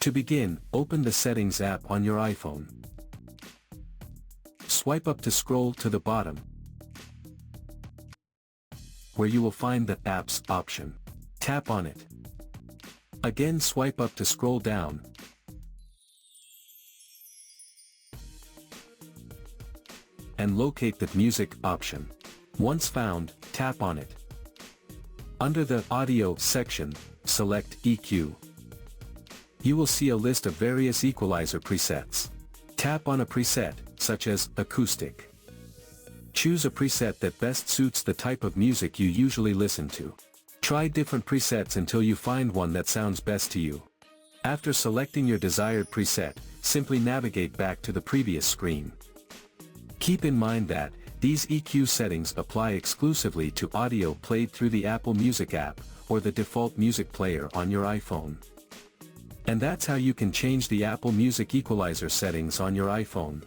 To begin, open the Settings app on your iPhone. Swipe up to scroll to the bottom, where you will find the Apps option. Tap on it. Again, swipe up to scroll down, and locate the Music option. Once found, tap on it. Under the Audio section, select EQ. You will see a list of various equalizer presets. Tap on a preset, such as Acoustic. Choose a preset that best suits the type of music you usually listen to. Try different presets until you find one that sounds best to you. After selecting your desired preset, simply navigate back to the previous screen. Keep in mind that these EQ settings apply exclusively to audio played through the Apple Music app, or the default music player on your iPhone. And that's how you can change the Apple Music Equalizer settings on your iPhone.